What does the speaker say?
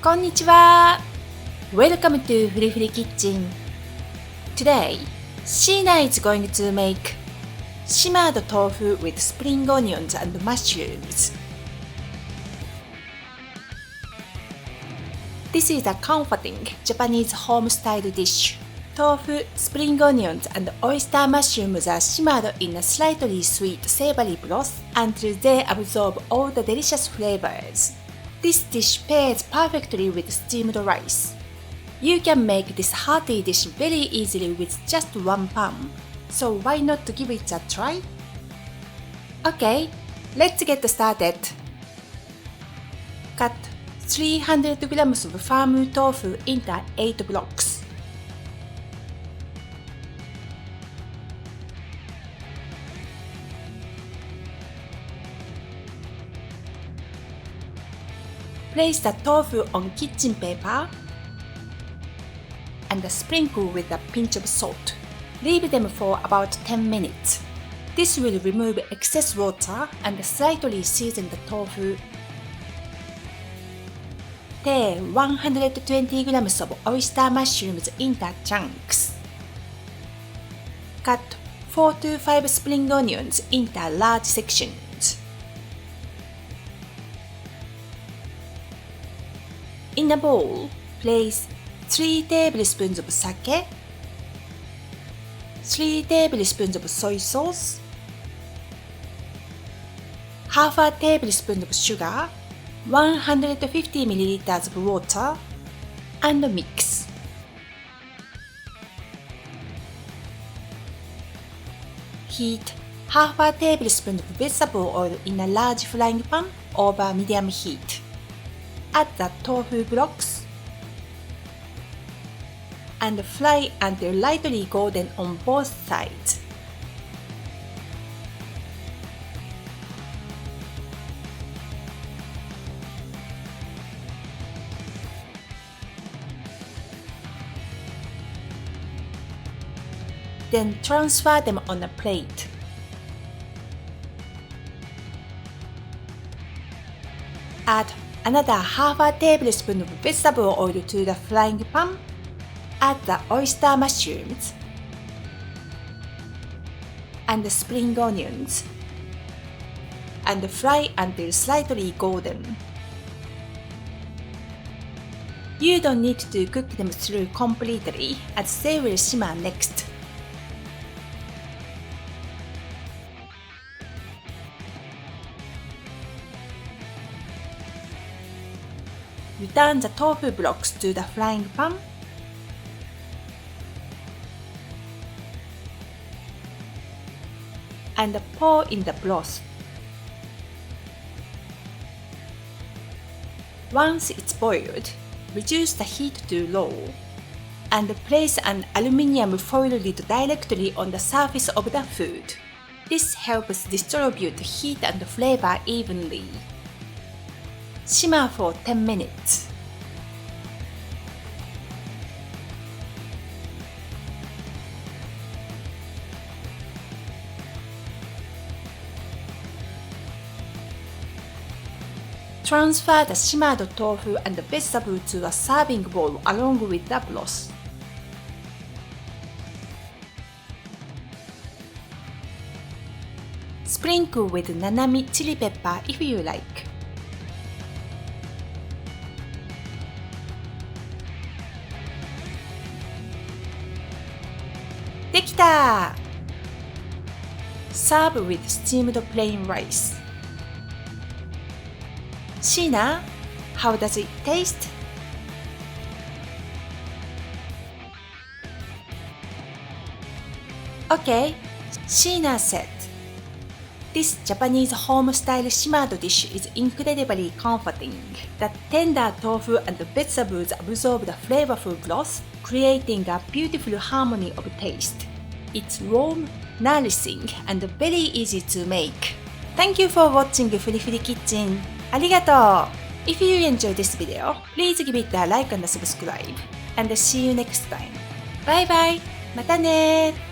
こんにちは。Welcome to フリフリキッチン。Today, Sheena is going to make simmered tofu with spring onions and mushrooms. This is a comforting Japanese home-style dish. Tofu, spring onions, and oyster mushrooms are simmered in a slightly sweet savoury broth until they absorb all the delicious flavours. This dish pairs perfectly with steamed rice. You can make this hearty dish very easily with just one pan, so why not give it a try? Okay, let's get started. Cut 300 grams of firm tofu into 8 blocks. Place the tofu on kitchen paper and sprinkle with a pinch of salt. Leave them for about 10 minutes. This will remove excess water and slightly season the tofu. Tear 120 grams of oyster mushrooms into chunks. Cut 4 to 5 spring onions into large sections. In a bowl, place 3 tablespoons of sake, 3 tablespoons of soy sauce, half a tablespoon of sugar, 150 milliliters of water, and mix. Heat half a tablespoon of vegetable oil in a large frying pan over medium heat. Add the tofu blocks and fry until lightly golden on both sides. Then transfer them on a plate. Add another half a tablespoon of vegetable oil to the frying pan. Add the oyster mushrooms and the spring onions and fry until slightly golden. You don't need to cook them through completely as they will simmer next. Return the tofu blocks to the frying pan and pour in the broth. Once it's boiled, reduce the heat to low and place an aluminium foil lid directly on the surface of the food. This helps distribute heat and flavor evenly. Simmer for 10 minutes. Transfer the simmered tofu and vegetable to a serving bowl along with the broth. Sprinkle with Nanami chilli pepper if you like. できた! Serve with steamed plain rice. Sheena, how does it taste? Okay, Sheena said. This Japanese home-style simmered dish is incredibly comforting. The tender tofu and vegetables absorb the flavorful broth, creating a beautiful harmony of taste. It's warm, nourishing, and very easy to make. Thank you for watching フリフリキッチン。ありがとう。If you enjoyed this video, please give it a like and subscribe. And see you next time. Bye bye. またね。